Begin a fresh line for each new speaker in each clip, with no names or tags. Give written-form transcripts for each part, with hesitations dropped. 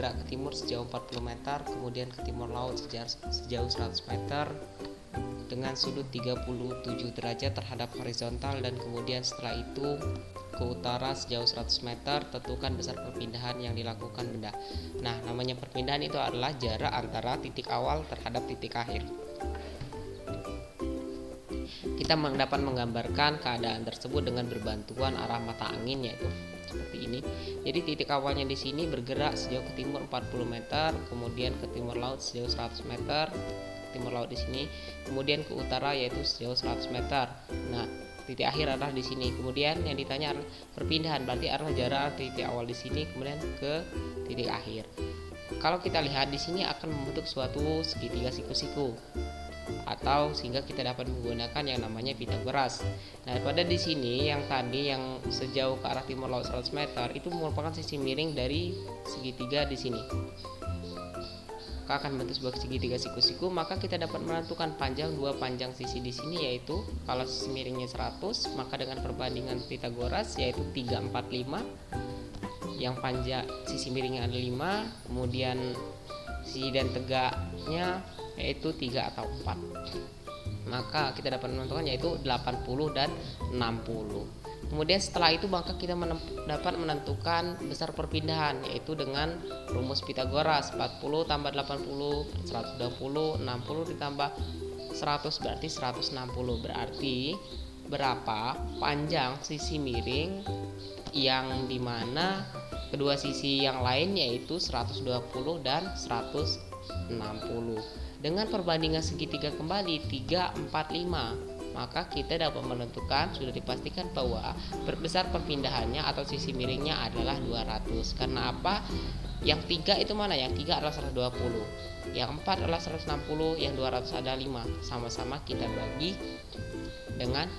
bergerak ke timur sejauh 40 meter, kemudian ke timur laut sejauh 100 meter dengan sudut 37 derajat terhadap horizontal, dan kemudian setelah itu ke utara sejauh 100 meter. Tentukan besar perpindahan yang dilakukan benda. Nah, namanya perpindahan itu adalah jarak antara titik awal terhadap titik akhir. Kita dapat menggambarkan keadaan tersebut dengan berbantuan arah mata angin, yaitu seperti ini. Jadi titik awalnya di sini bergerak sejauh ke timur 40 meter, kemudian ke timur laut sejauh 100 meter, timur laut di sini, kemudian ke utara yaitu sejauh 100 meter. Nah, titik akhir adalah di sini. Kemudian yang ditanya adalah perpindahan, berarti adalah jarak titik awal di sini kemudian ke titik akhir. Kalau kita lihat di sini akan membentuk suatu segitiga siku-siku, atau sehingga kita dapat menggunakan yang namanya Pythagoras. Nah, pada di sini yang tadi yang sejauh ke arah timur laut 100 meter itu merupakan sisi miring dari segitiga di sini. Maka akan bentuk sebuah segitiga siku-siku, maka kita dapat menentukan panjang dua panjang sisi di sini, yaitu kalau sisi miringnya 100, maka dengan perbandingan Pythagoras yaitu 345. Yang panjang sisi miringnya ada 5, kemudian sisi dan tegaknya yaitu 3 atau 4. Maka kita dapat menentukan yaitu 80 dan 60. Kemudian setelah itu maka kita dapat menentukan besar perpindahan, yaitu dengan rumus Pythagoras. 40 tambah 80 120, 60 ditambah 100 berarti 160. Berarti berapa panjang sisi miring yang dimana kedua sisi yang lain yaitu 120 dan 160. Dengan perbandingan segitiga kembali 345, maka kita dapat menentukan, sudah dipastikan bahwa besar perpindahannya atau sisi miringnya adalah 200. Karena apa? Yang 3 itu mana? Yang 3 adalah 120, yang 4 adalah 160, yang 200 adalah 5. Sama-sama kita bagi dengan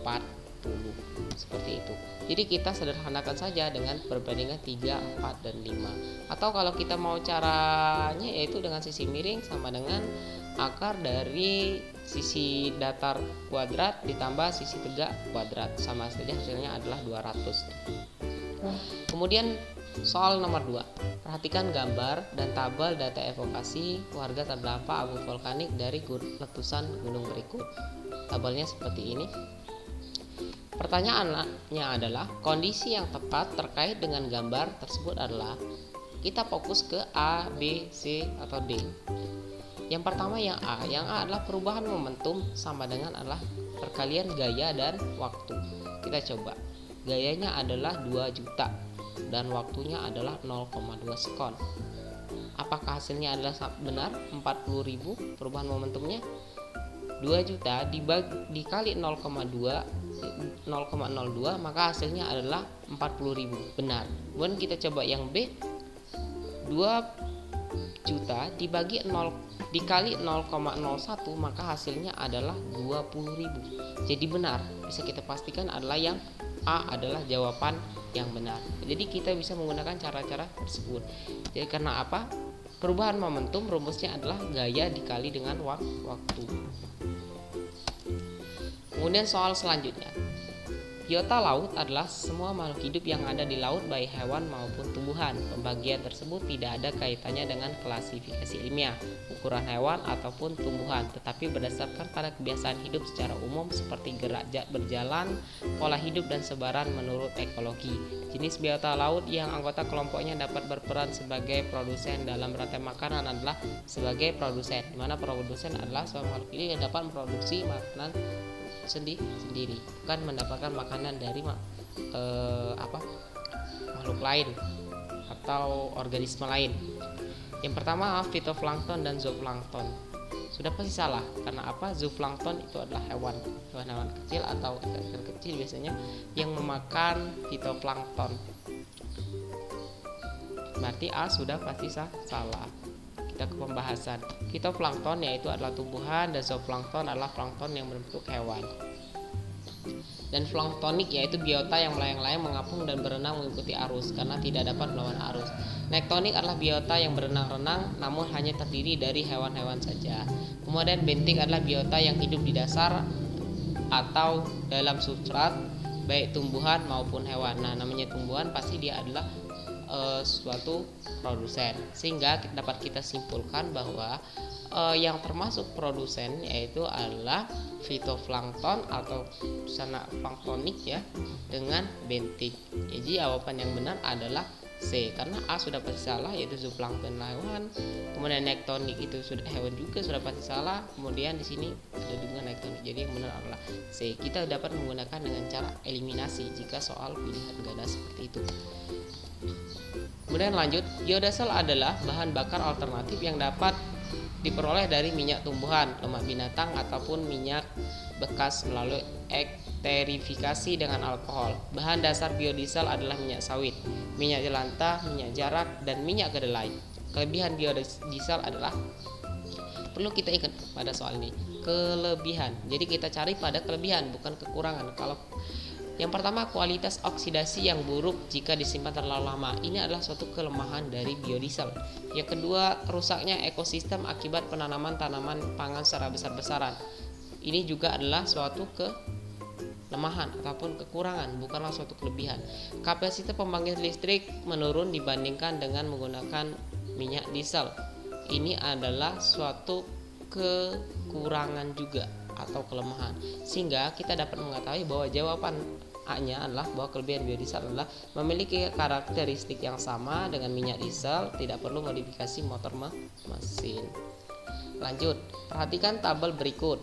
40. Seperti itu. Jadi kita sederhanakan saja dengan perbandingan 3, 4, dan 5. Atau kalau kita mau caranya yaitu dengan sisi miring sama dengan akar dari sisi datar kuadrat ditambah sisi tegak kuadrat, sama saja hasilnya adalah 200. Kemudian soal nomor 2. Perhatikan gambar dan tabel data evokasi warga terdampak abu vulkanik dari letusan gunung berikut. Tabelnya seperti ini. Pertanyaannya adalah kondisi yang tepat terkait dengan gambar tersebut adalah, kita fokus ke A, B, C, atau D. Yang pertama yang A adalah perubahan momentum sama dengan adalah perkalian gaya dan waktu. Kita coba. Gayanya adalah 2 juta dan waktunya adalah 0,2 sekon. Apakah hasilnya adalah benar 40.000 perubahan momentumnya? 2 juta dikali 0,02 maka hasilnya adalah 40.000, benar. Kemudian kita coba yang B, 2 juta dikali 0,01 maka hasilnya adalah 20.000. Jadi benar, bisa kita pastikan adalah yang A adalah jawaban yang benar. Jadi kita bisa menggunakan cara-cara tersebut. Jadi karena apa? Perubahan momentum rumusnya adalah gaya dikali dengan waktu. Kemudian soal selanjutnya. Biota laut adalah semua makhluk hidup yang ada di laut, baik hewan maupun tumbuhan. Pembagian tersebut tidak ada kaitannya dengan klasifikasi ilmiah, ukuran hewan ataupun tumbuhan, tetapi berdasarkan pada kebiasaan hidup secara umum seperti gerak berjalan, pola hidup, dan sebaran menurut ekologi. Jenis biota laut yang anggota kelompoknya dapat berperan sebagai produsen dalam rantai makanan adalah sebagai produsen, di mana produsen adalah sebuah makhluk hidup yang dapat memproduksi makanan sendiri, bukan mendapatkan makanan dari makhluk lain atau organisme lain. Yang pertama fitoplankton dan zooplankton. Sudah pasti salah, karena apa? Zooplankton itu adalah hewan-hewan kecil atau ikan kecil biasanya yang memakan fitoplankton. Berarti A sudah pasti salah. Kita ke pembahasan. Fitoplankton yaitu adalah tumbuhan, dan zooplankton adalah plankton yang berbentuk hewan. Dan planktonik yaitu biota yang melayang-layang, mengapung, dan berenang mengikuti arus karena tidak dapat melawan arus. Nektonik adalah biota yang berenang-renang namun hanya terdiri dari hewan-hewan saja. Kemudian bentik adalah biota yang hidup di dasar atau dalam substrat baik tumbuhan maupun hewan. Nah, namanya tumbuhan pasti dia adalah suatu produsen, sehingga dapat kita simpulkan bahwa yang termasuk produsen yaitu adalah fitoplankton atau sana planktonik ya, dengan bentik. Jadi jawaban yang benar adalah C, karena A sudah pasti salah yaitu zooplankton hewan, kemudian nektonik itu sudah hewan juga sudah pasti salah, kemudian di sini ada juga nektonik. Jadi yang benar adalah C. Kita dapat menggunakan dengan cara eliminasi jika soal pilihan ganda seperti itu. Kemudian lanjut, biodiesel adalah bahan bakar alternatif yang dapat diperoleh dari minyak tumbuhan, lemak binatang ataupun minyak bekas melalui ekterifikasi dengan alkohol. Bahan dasar biodiesel adalah minyak sawit, minyak jelantah, minyak jarak, dan minyak kedelai. Kelebihan biodiesel adalah, perlu kita ingat pada soal ini, kelebihan. Jadi kita cari pada kelebihan bukan kekurangan. Kalau yang pertama, kualitas oksidasi yang buruk jika disimpan terlalu lama. Ini adalah suatu kelemahan dari biodiesel. Yang kedua, rusaknya ekosistem akibat penanaman tanaman pangan secara besar-besaran. Ini juga adalah suatu kelemahan ataupun kekurangan, bukanlah suatu kelebihan. Kapasitas pembangkit listrik menurun dibandingkan dengan menggunakan minyak diesel. Ini adalah suatu kekurangan juga atau kelemahan, sehingga kita dapat mengetahui bahwa jawaban A-nya adalah bahwa kelebihan biodiesel adalah memiliki karakteristik yang sama dengan minyak diesel, tidak perlu modifikasi motor mesin. Lanjut, perhatikan tabel berikut.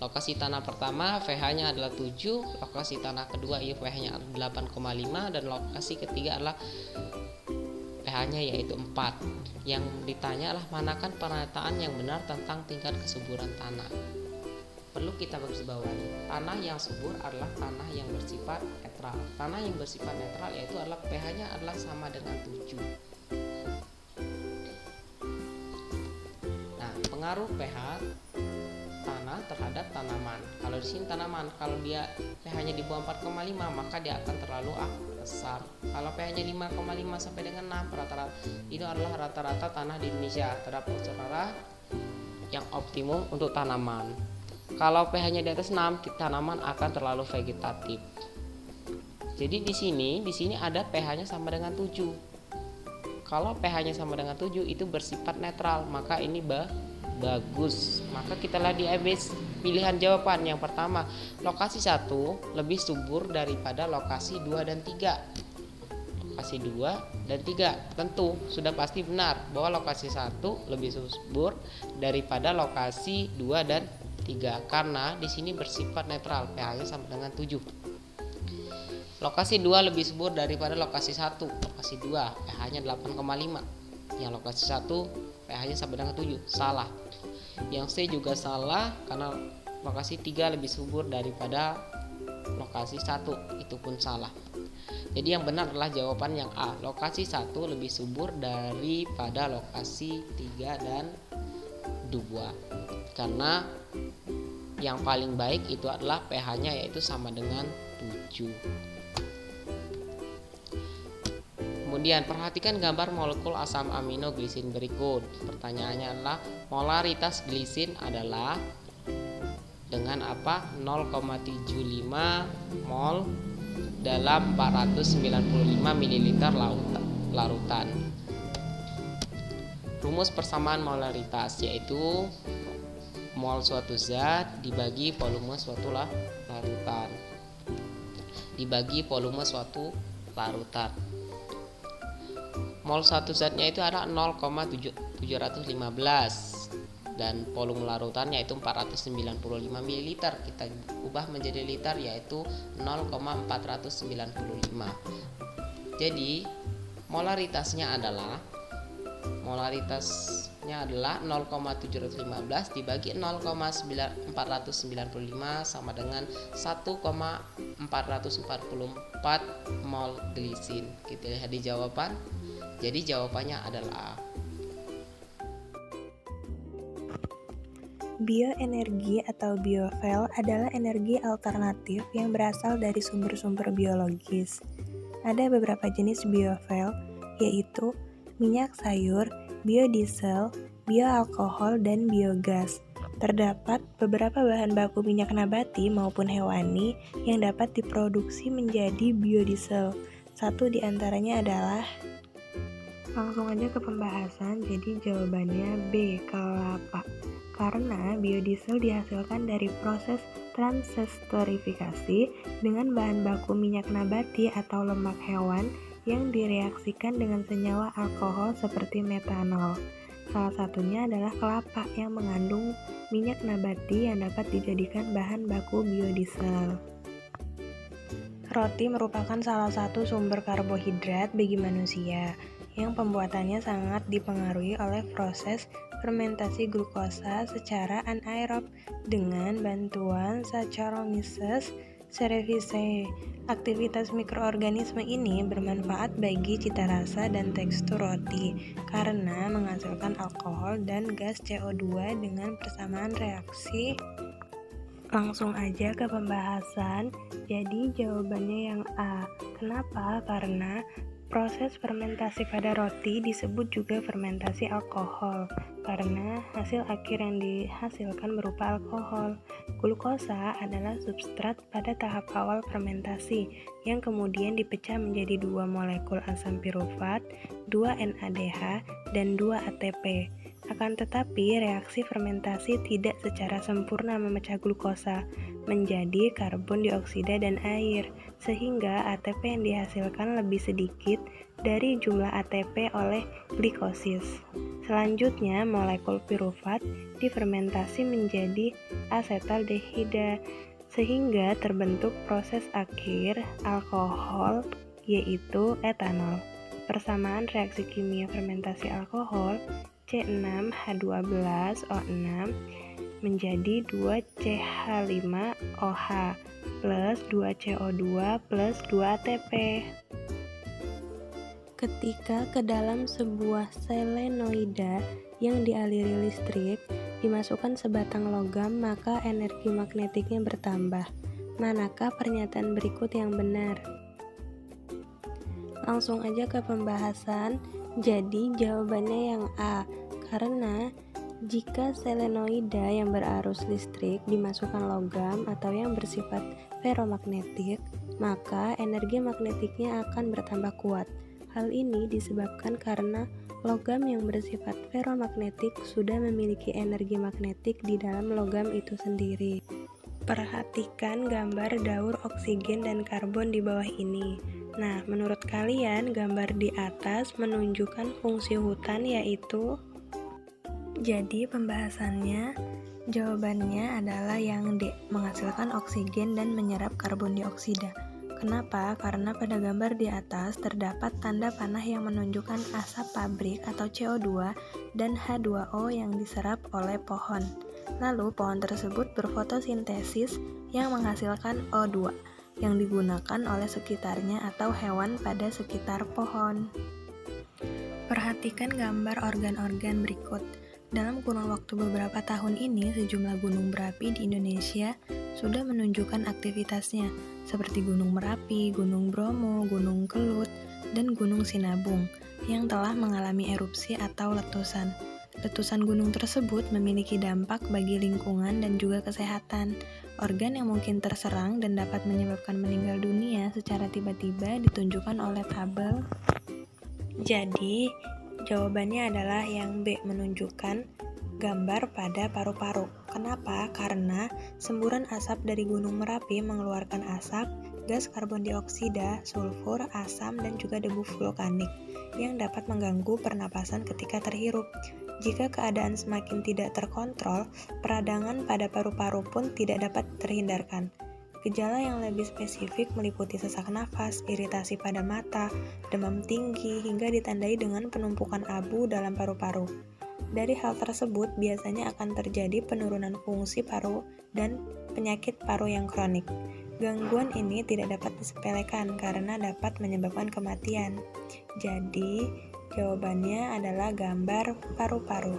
Lokasi tanah pertama pH-nya adalah 7, lokasi tanah kedua pH-nya 8,5, dan lokasi ketiga adalah pH-nya yaitu 4. Yang ditanya adalah manakan pernyataan yang benar tentang tingkat kesuburan tanah. Perlu kita garisbawahi, tanah yang subur adalah tanah yang bersifat netral. Tanah yang bersifat netral yaitu adalah pH-nya adalah sama dengan 7. Nah, pengaruh pH tanah terhadap tanaman. Kalau di sini tanaman, kalau dia pH-nya di bawah 4,5 maka dia akan terlalu besar. Kalau pH-nya 5,5 sampai dengan 6 rata-rata, itu adalah rata-rata tanah di Indonesia. Terdapat secara yang optimum untuk tanaman. Kalau pH-nya di atas 6, tanaman akan terlalu vegetatif. Jadi di sini ada pH-nya sama dengan 7. Kalau pH-nya sama dengan 7 itu bersifat netral, maka ini bagus. Maka kita lihat di ABS pilihan jawaban. Yang pertama, lokasi 1 lebih subur daripada lokasi 2 dan 3. Lokasi 2 dan 3 tentu sudah pasti benar bahwa lokasi 1 lebih subur daripada lokasi 2 dan 3 karena di sini bersifat netral, pH-nya sama dengan 7. Lokasi 2 lebih subur daripada lokasi 1. Lokasi 2 pH-nya 8,5. Yang lokasi 1 pH-nya sama dengan 7. Salah. Yang C juga salah karena lokasi 3 lebih subur daripada lokasi 1. Itu pun salah. Jadi yang benar adalah jawaban yang A. Lokasi 1 lebih subur daripada lokasi 3 dan 2. Karena yang paling baik itu adalah pH-nya yaitu sama dengan 7. Kemudian perhatikan gambar molekul asam amino glisin berikut. Pertanyaannya adalah molaritas glisin adalah dengan apa? 0,75 mol dalam 495 ml larutan. Rumus persamaan molaritas yaitu mol suatu zat dibagi volume suatu larutan dibagi volume suatu larutan. Mol suatu zatnya itu ada 0,715 dan volume larutannya itu 495 ml. Kita ubah menjadi liter yaitu 0,495. Jadi molaritasnya adalah 0,715 dibagi 0,495 sama dengan 1,444 mol glisin. Kita lihat di jawaban. Jadi jawabannya adalah A.
Bioenergi atau biofuel adalah energi alternatif yang berasal dari sumber-sumber biologis. Ada beberapa jenis biofuel, yaitu minyak sayur, biodiesel, bioalkohol, dan biogas. Terdapat beberapa bahan baku minyak nabati maupun hewani yang dapat diproduksi menjadi biodiesel. Satu di antaranya adalah, langsung aja ke pembahasan, jadi jawabannya B, kelapa. Karena biodiesel dihasilkan dari proses transesterifikasi dengan bahan baku minyak nabati atau lemak hewan yang direaksikan dengan senyawa alkohol seperti metanol. Salah satunya adalah kelapa yang mengandung minyak nabati yang dapat dijadikan bahan baku biodiesel. Roti merupakan salah satu sumber karbohidrat bagi manusia, yang pembuatannya sangat dipengaruhi oleh proses fermentasi glukosa secara anaerob dengan bantuan Saccharomyces cerevisiae. Aktivitas mikroorganisme ini bermanfaat bagi cita rasa dan tekstur roti karena menghasilkan alkohol dan gas CO2 dengan persamaan reaksi. Langsung aja ke pembahasan. Jadi jawabannya yang A. Kenapa? Karena proses fermentasi pada roti disebut juga fermentasi alkohol karena hasil akhir yang dihasilkan berupa alkohol. Glukosa adalah substrat pada tahap awal fermentasi yang kemudian dipecah menjadi 2 molekul asam pirufat, 2 NADH, dan 2 ATP. Akan tetapi, reaksi fermentasi tidak secara sempurna memecah glukosa menjadi karbon dioksida dan air, sehingga ATP yang dihasilkan lebih sedikit dari jumlah ATP oleh glikosis. Selanjutnya, molekul pirufat difermentasi menjadi asetaldehida, sehingga terbentuk proses akhir alkohol, yaitu etanol. Persamaan reaksi kimia fermentasi alkohol C6H12O6 menjadi 2CH5OH plus 2CO2 plus 2 ATP. Ketika ke dalam sebuah selenoida yang dialiri listrik dimasukkan sebatang logam, maka energi magnetiknya bertambah. Manakah pernyataan berikut yang benar? Langsung aja ke pembahasan. Jadi jawabannya yang A, karena jika selenoida yang berarus listrik dimasukkan logam atau yang bersifat feromagnetik, maka energi magnetiknya akan bertambah kuat. Hal ini disebabkan karena logam yang bersifat feromagnetik sudah memiliki energi magnetik di dalam logam itu sendiri. Perhatikan gambar daur oksigen dan karbon di bawah ini. Nah, menurut kalian gambar di atas menunjukkan fungsi hutan yaitu? Jadi pembahasannya, jawabannya adalah yang D, menghasilkan oksigen dan menyerap karbon dioksida. Kenapa? Karena pada gambar di atas terdapat tanda panah yang menunjukkan asap pabrik atau CO2 dan H2O yang diserap oleh pohon. Lalu pohon tersebut berfotosintesis yang menghasilkan O2 yang digunakan oleh sekitarnya atau hewan pada sekitar pohon. Perhatikan gambar organ-organ berikut. Dalam kurun waktu beberapa tahun ini, sejumlah gunung berapi di Indonesia sudah menunjukkan aktivitasnya, seperti Gunung Merapi, Gunung Bromo, Gunung Kelut, dan Gunung Sinabung, yang telah mengalami erupsi atau letusan. Letusan gunung tersebut memiliki dampak bagi lingkungan dan juga kesehatan. Organ yang mungkin terserang dan dapat menyebabkan meninggal dunia secara tiba-tiba ditunjukkan oleh tabel. Jadi, jawabannya adalah yang B, menunjukkan gambar pada paru-paru. Kenapa? Karena semburan asap dari Gunung Merapi mengeluarkan asap, gas karbon dioksida, sulfur, asam, dan juga debu vulkanik yang dapat mengganggu pernapasan ketika terhirup. Jika keadaan semakin tidak terkontrol, peradangan pada paru-paru pun tidak dapat terhindarkan. Gejala yang lebih spesifik meliputi sesak nafas, iritasi pada mata, demam tinggi, hingga ditandai dengan penumpukan abu dalam paru-paru. Dari hal tersebut, biasanya akan terjadi penurunan fungsi paru dan penyakit paru yang kronik. Gangguan ini tidak dapat disepelekan karena dapat menyebabkan kematian. Jadi, jawabannya adalah gambar paru-paru.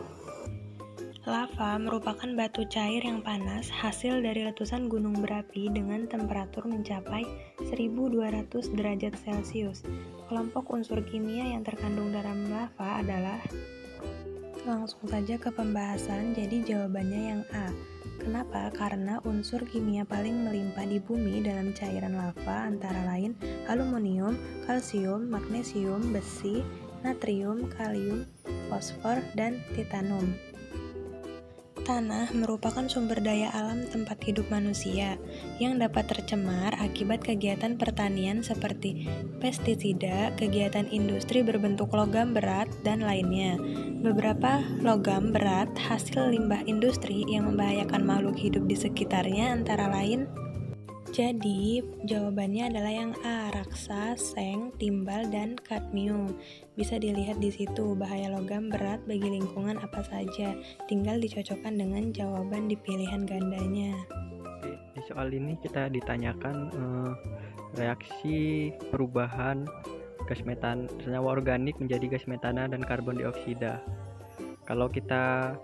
Lava merupakan batu cair yang panas hasil dari letusan gunung berapi dengan temperatur mencapai 1200 derajat Celcius. Kelompok unsur kimia yang terkandung dalam lava adalah Langsung saja ke pembahasan, jadi jawabannya yang A. Kenapa? Karena unsur kimia paling melimpah di bumi dalam cairan lava antara lain aluminium, kalsium, magnesium, besi, natrium, kalium, fosfor, dan titanium. Tanah merupakan sumber daya alam tempat hidup manusia yang dapat tercemar akibat kegiatan pertanian seperti pestisida, kegiatan industri berbentuk logam berat, dan lainnya. Beberapa logam berat hasil limbah industri yang membahayakan makhluk hidup di sekitarnya antara lain. Jadi, jawabannya adalah yang A, raksa, seng, timbal, dan kadmium. Bisa dilihat di situ bahaya logam berat bagi lingkungan apa saja. Tinggal dicocokkan dengan jawaban di pilihan gandanya.
Di soal ini kita ditanyakan reaksi perubahan gas metan senyawa organik menjadi gas metana dan karbon dioksida. Kalau kita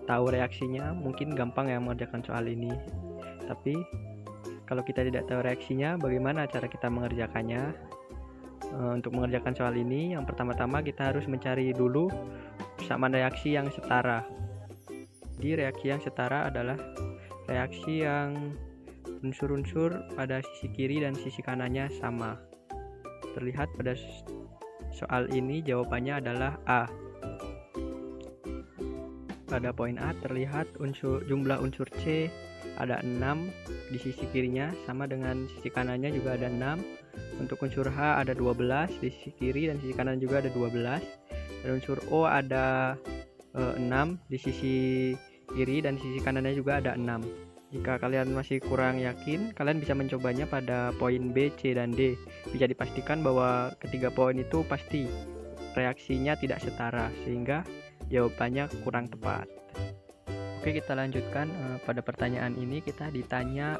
tahu reaksinya, mungkin gampang ya mengerjakan soal ini. Tapi kalau kita tidak tahu reaksinya, bagaimana cara kita mengerjakannya? Untuk mengerjakan soal ini, yang pertama-tama kita harus mencari dulu persamaan reaksi yang setara. Di reaksi yang setara adalah reaksi yang unsur-unsur pada sisi kiri dan sisi kanannya sama. Terlihat pada soal ini jawabannya adalah A. Pada poin A terlihat jumlah unsur C ada 6 di sisi kirinya, sama dengan sisi kanannya juga ada 6. Untuk unsur H ada 12 di sisi kiri dan sisi kanan juga ada 12. Dan unsur O ada 6 di sisi kiri dan sisi kanannya juga ada 6. Jika kalian masih kurang yakin, kalian bisa mencobanya pada poin B, C, dan D. Bisa dipastikan bahwa ketiga poin itu pasti reaksinya tidak setara, sehingga jawabannya kurang tepat. Oke, kita lanjutkan. Pada pertanyaan ini kita ditanya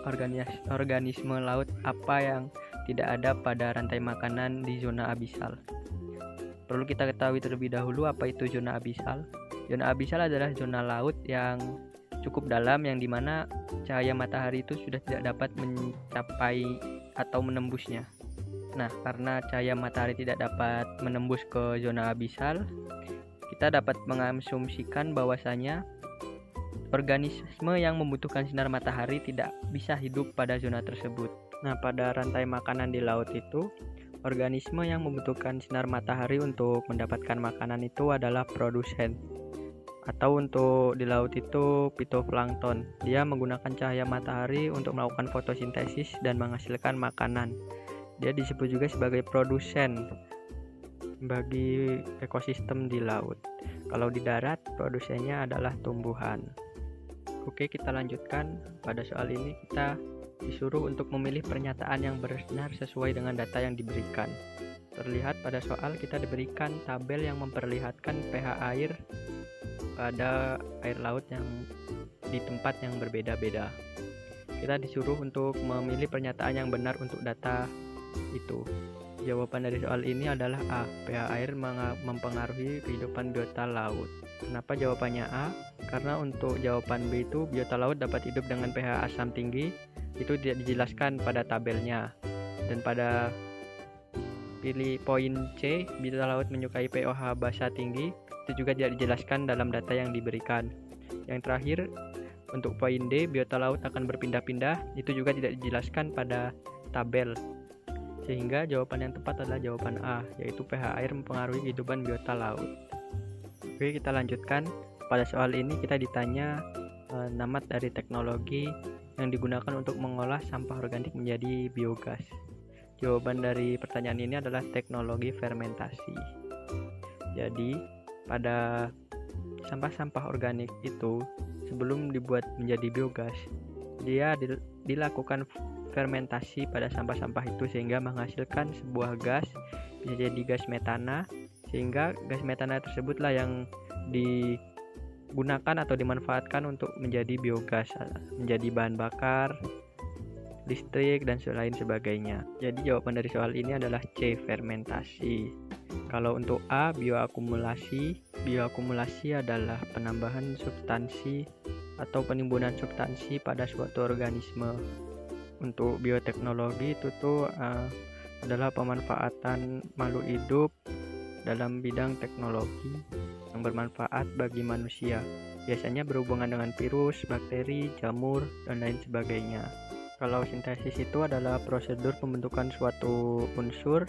organisme laut apa yang tidak ada pada rantai makanan di zona abisal. Perlu kita ketahui terlebih dahulu apa itu zona abisal. Zona abisal adalah zona laut yang cukup dalam, yang dimana cahaya matahari itu sudah tidak dapat mencapai atau menembusnya. Nah, karena cahaya matahari tidak dapat menembus ke zona abisal, kita dapat mengasumsikan bahwasanya organisme yang membutuhkan sinar matahari tidak bisa hidup pada zona tersebut. Nah, pada rantai makanan di laut itu, organisme yang membutuhkan sinar matahari untuk mendapatkan makanan itu adalah produsen. Atau untuk di laut itu fitoplankton. Dia menggunakan cahaya matahari untuk melakukan fotosintesis dan menghasilkan makanan. Dia disebut juga sebagai produsen bagi ekosistem di laut. Kalau di darat, produsennya adalah tumbuhan. Oke, kita lanjutkan. Pada soal ini kita disuruh untuk memilih pernyataan yang benar sesuai dengan data yang diberikan. Terlihat pada soal kita diberikan tabel yang memperlihatkan pH air pada air laut yang di tempat yang berbeda-beda. Kita disuruh untuk memilih pernyataan yang benar untuk data itu. Jawaban dari soal ini adalah A. pH air mempengaruhi kehidupan biota laut. Kenapa jawabannya A? Karena untuk jawaban B itu biota laut dapat hidup dengan pH asam tinggi, itu tidak dijelaskan pada tabelnya. Dan pada pilih poin C, biota laut menyukai pH basa tinggi, itu juga tidak dijelaskan dalam data yang diberikan. Yang terakhir, untuk poin D, biota laut akan berpindah-pindah, itu juga tidak dijelaskan pada tabel. Sehingga jawaban yang tepat adalah jawaban A, yaitu pH air mempengaruhi kehidupan biota laut. Oke, kita lanjutkan. Pada soal ini kita ditanya nama dari teknologi yang digunakan untuk mengolah sampah organik menjadi biogas. Jawaban dari pertanyaan ini adalah teknologi fermentasi. Jadi, pada sampah-sampah organik itu sebelum dibuat menjadi biogas, dia dilakukan fermentasi pada sampah-sampah itu sehingga menghasilkan sebuah gas, bisa jadi gas metana, sehingga gas metana tersebutlah yang digunakan atau dimanfaatkan untuk menjadi biogas, menjadi bahan bakar, listrik, dan lain sebagainya. Jadi jawaban dari soal ini adalah C, fermentasi. Kalau untuk A, bioakumulasi. Bioakumulasi adalah penambahan substansi atau penimbunan substansi pada suatu organisme. Untuk bioteknologi itu adalah pemanfaatan makhluk hidup dalam bidang teknologi yang bermanfaat bagi manusia. Biasanya berhubungan dengan virus, bakteri, jamur, dan lain sebagainya. Kalau sintesis itu adalah prosedur pembentukan suatu unsur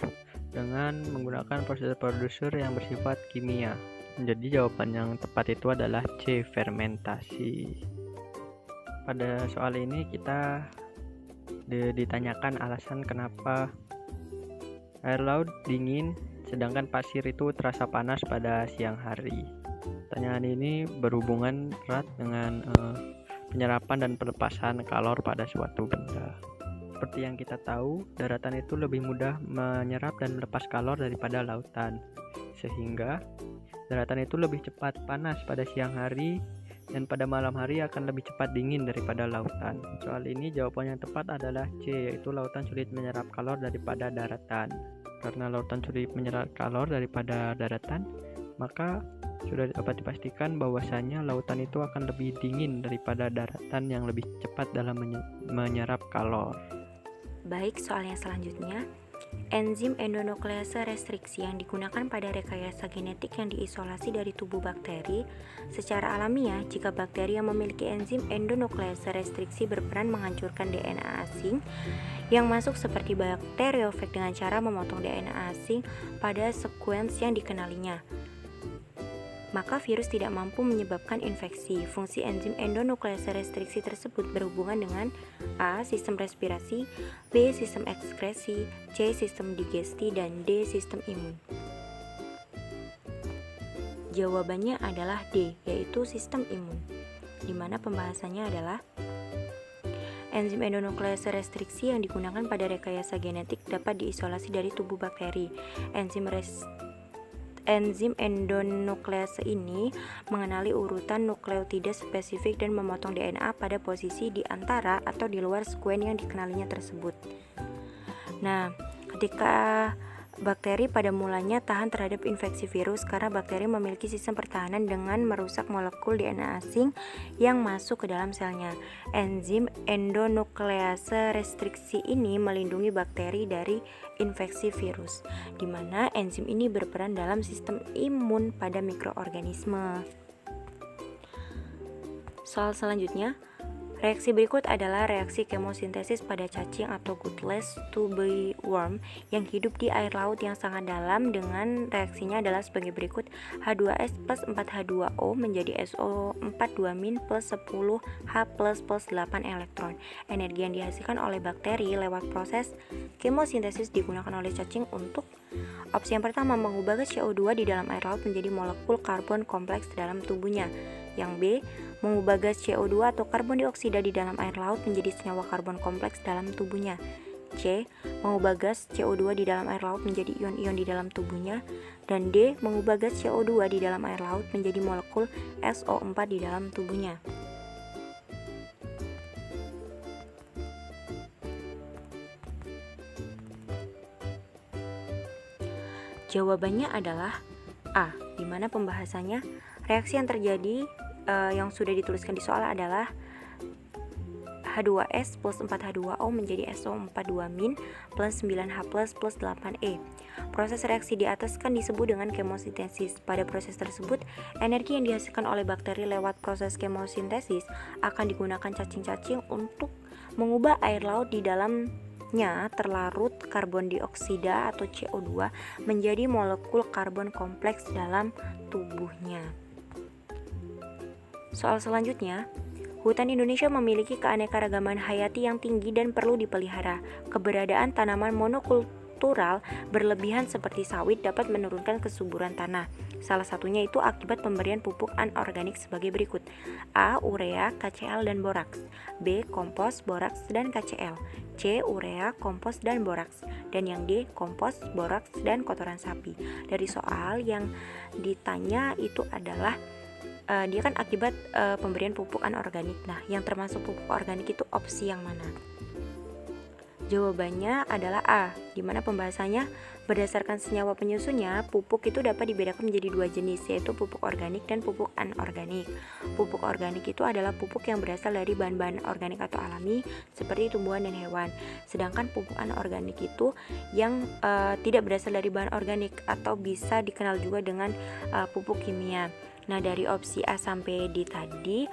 dengan menggunakan prosedur yang bersifat kimia. Jadi jawaban yang tepat itu adalah C, fermentasi. Pada soal ini kita ditanyakan alasan kenapa air laut dingin sedangkan pasir itu terasa panas pada siang hari. Pertanyaan ini berhubungan erat dengan penyerapan dan pelepasan kalor pada suatu benda. Seperti yang kita tahu, daratan itu lebih mudah menyerap dan melepas kalor daripada lautan, sehingga daratan itu lebih cepat panas pada siang hari dan pada malam hari akan lebih cepat dingin daripada lautan. Soal ini jawaban yang tepat adalah C, yaitu lautan sulit menyerap kalor daripada daratan. Karena lautan sulit menyerap kalor daripada daratan, maka sudah dapat dipastikan bahwasanya lautan itu akan lebih dingin daripada daratan yang lebih cepat dalam menyerap kalor.
Baik, soal yang selanjutnya. Enzim endonuklease restriksi yang digunakan pada rekayasa genetik yang diisolasi dari tubuh bakteri. Secara alamiah, jika bakteri yang memiliki enzim endonuklease restriksi berperan menghancurkan DNA asing yang masuk seperti bakteriofag dengan cara memotong DNA asing pada sekuens yang dikenalinya, maka virus tidak mampu menyebabkan infeksi. Fungsi enzim endonuklease restriksi tersebut berhubungan dengan A. Sistem respirasi, B. Sistem ekskresi, C. Sistem digesti, dan D. Sistem imun. Jawabannya adalah D, yaitu sistem imun, di mana pembahasannya adalah enzim endonuklease restriksi yang digunakan pada rekayasa genetik dapat diisolasi dari tubuh bakteri. Enzim endonuklease ini mengenali urutan nukleotida spesifik dan memotong DNA pada posisi di antara atau di luar sekuen yang dikenalinya tersebut. Nah, ketika bakteri pada mulanya tahan terhadap infeksi virus karena bakteri memiliki sistem pertahanan dengan merusak molekul DNA asing yang masuk ke dalam selnya. Enzim endonuklease restriksi ini melindungi bakteri dari infeksi virus, di mana enzim ini berperan dalam sistem imun pada mikroorganisme. Soal selanjutnya, reaksi berikut adalah reaksi kemosintesis pada cacing atau gutless tube worm yang hidup di air laut yang sangat dalam, dengan reaksinya adalah sebagai berikut. H2S plus 4H2O menjadi SO42- plus 10H plus 8 elektron. Energi yang dihasilkan oleh bakteri lewat proses kemosintesis digunakan oleh cacing untuk opsi yang pertama, mengubah gas CO2 di dalam air laut menjadi molekul karbon kompleks dalam tubuhnya. Yang B, mengubah gas CO2 atau karbon dioksida di dalam air laut menjadi senyawa karbon kompleks dalam tubuhnya. C, mengubah gas CO2 di dalam air laut menjadi ion-ion di dalam tubuhnya. Dan D, mengubah gas CO2 di dalam air laut menjadi molekul SO4 di dalam tubuhnya. Jawabannya adalah A, di mana pembahasannya reaksi yang terjadi yang sudah dituliskan di soal adalah H2S plus 4H2O menjadi SO42- plus 9H plus 8E. Proses reaksi di atas kan disebut dengan kemosintesis. Pada proses tersebut, energi yang dihasilkan oleh bakteri lewat proses kemosintesis akan digunakan cacing-cacing untuk mengubah air laut di dalamnya terlarut karbon dioksida atau CO2 menjadi molekul karbon kompleks dalam tubuhnya. Soal selanjutnya, hutan Indonesia memiliki keanekaragaman hayati yang tinggi dan perlu dipelihara. Keberadaan tanaman monokultural berlebihan seperti sawit dapat menurunkan kesuburan tanah. Salah satunya itu akibat pemberian pupuk anorganik sebagai berikut. A. Urea, KCl, dan boraks. B. Kompos, boraks, dan KCl. C. Urea, kompos, dan boraks. Dan yang D. Kompos, boraks, dan kotoran sapi. Dari soal yang ditanya itu adalah dia kan akibat pemberian pupuk anorganik. Nah, yang termasuk pupuk organik itu opsi yang mana? Jawabannya adalah A, di mana pembahasannya berdasarkan senyawa penyusunnya, pupuk itu dapat dibedakan menjadi dua jenis, yaitu pupuk organik dan pupuk anorganik. Pupuk organik itu adalah pupuk yang berasal dari bahan-bahan organik atau alami seperti tumbuhan dan hewan. Sedangkan pupuk anorganik itu yang tidak berasal dari bahan organik atau bisa dikenal juga dengan pupuk kimia. Nah, dari opsi A sampai D tadi,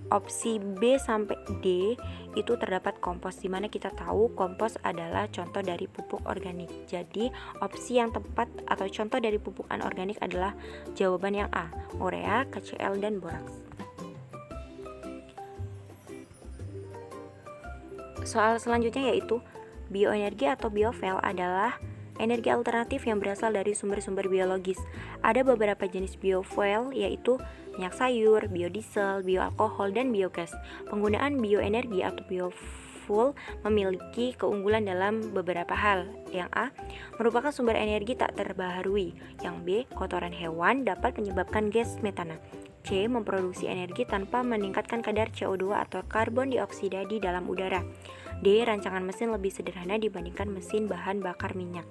opsi B sampai D itu terdapat kompos, dimana kita tahu kompos adalah contoh dari pupuk organik. Jadi opsi yang tepat atau contoh dari pupuk anorganik adalah jawaban yang A, urea, KCl, dan boraks. Soal selanjutnya yaitu bioenergi atau biofuel adalah energi alternatif yang berasal dari sumber-sumber biologis. Ada beberapa jenis biofuel yaitu minyak sayur, biodiesel, bioalkohol, dan biogas. Penggunaan bioenergi atau biofuel memiliki keunggulan dalam beberapa hal. Yang A, merupakan sumber energi tak terbaharui. Yang B, kotoran hewan dapat menyebabkan gas metana. C, memproduksi energi tanpa meningkatkan kadar CO2 atau karbon dioksida di dalam udara. D, rancangan mesin lebih sederhana dibandingkan mesin bahan bakar minyak.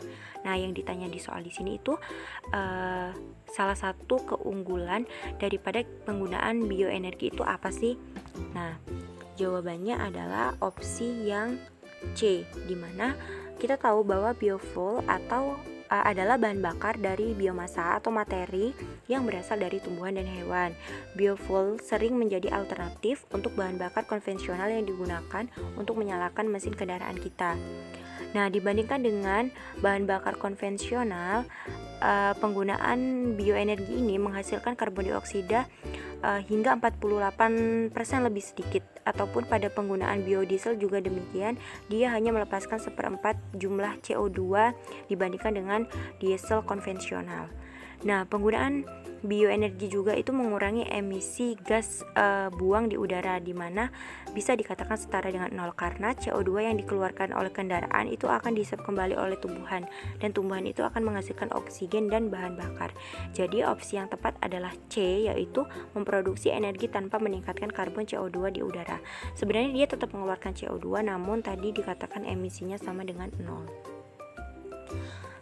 Nah, yang ditanya di soal di sini itu salah satu keunggulan daripada penggunaan bioenergi itu apa sih? Nah, jawabannya adalah opsi yang C, di mana kita tahu bahwa biofuel atau adalah bahan bakar dari biomasa atau materi yang berasal dari tumbuhan dan hewan. Biofuel sering menjadi alternatif untuk bahan bakar konvensional yang digunakan untuk menyalakan mesin kendaraan kita. Nah, dibandingkan dengan bahan bakar konvensional, penggunaan bioenergi ini menghasilkan karbon dioksida hingga 48% lebih sedikit, ataupun pada penggunaan biodiesel juga demikian, dia hanya melepaskan 1/4 jumlah CO2 dibandingkan dengan diesel konvensional. Nah, penggunaan bioenergi juga itu mengurangi emisi gas buang di udara, di mana bisa dikatakan setara dengan 0 karena CO2 yang dikeluarkan oleh kendaraan itu akan diserap kembali oleh tumbuhan, dan tumbuhan itu akan menghasilkan oksigen dan bahan bakar. Jadi opsi yang tepat adalah C, yaitu memproduksi energi tanpa meningkatkan karbon CO2 di udara. Sebenarnya dia tetap mengeluarkan CO2, namun tadi dikatakan emisinya sama dengan 0.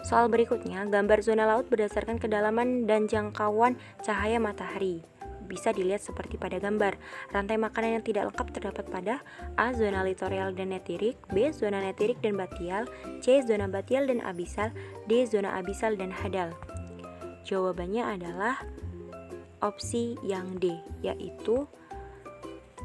Soal berikutnya, gambar zona laut berdasarkan kedalaman dan jangkauan cahaya matahari. Bisa dilihat seperti pada gambar. Rantai makanan yang tidak lengkap terdapat pada A, zona litoral dan netirik, B, zona netirik dan batial, C, zona batial dan abisal, D, zona abisal dan hadal. Jawabannya adalah opsi yang D, yaitu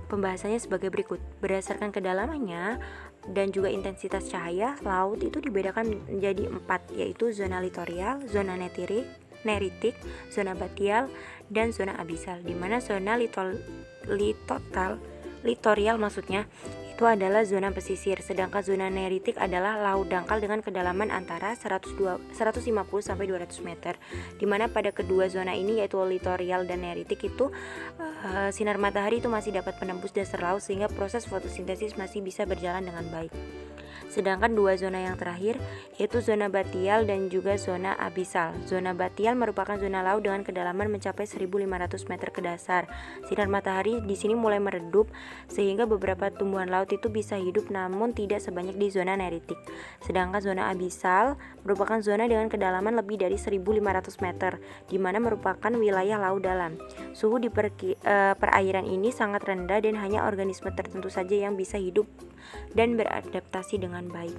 pembahasannya sebagai berikut. Berdasarkan kedalamannya dan juga intensitas cahaya, laut itu dibedakan menjadi 4, yaitu zona litoral, zona neritik, zona batial, dan zona abisal. Di mana zona litoral maksudnya itu adalah zona pesisir, sedangkan zona neritik adalah laut dangkal dengan kedalaman antara 150 sampai 200 meter. Di mana pada kedua zona ini yaitu litoral dan neritik itu sinar matahari itu masih dapat menembus dasar laut sehingga proses fotosintesis masih bisa berjalan dengan baik. Sedangkan dua zona yang terakhir yaitu zona batial dan juga zona abisal. Zona batial merupakan zona laut dengan kedalaman mencapai 1.500 meter ke dasar. Sinar matahari di sini mulai meredup sehingga beberapa tumbuhan laut itu bisa hidup, namun tidak sebanyak di zona neritik. Sedangkan zona abisal merupakan zona dengan kedalaman lebih dari 1.500 meter, di mana merupakan wilayah laut dalam. Suhu di perairan ini sangat rendah dan hanya organisme tertentu saja yang bisa hidup dan beradaptasi dengan baik.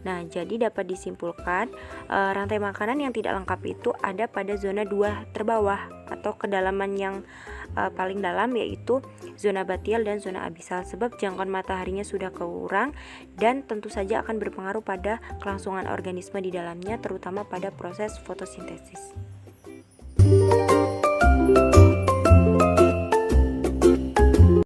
Nah, jadi dapat disimpulkan rantai makanan yang tidak lengkap itu ada pada zona 2 terbawah atau kedalaman yang paling dalam, yaitu zona batial dan zona abisal, sebab jangkauan mataharinya sudah kurang dan tentu saja akan berpengaruh pada kelangsungan organisme di dalamnya, terutama pada proses fotosintesis.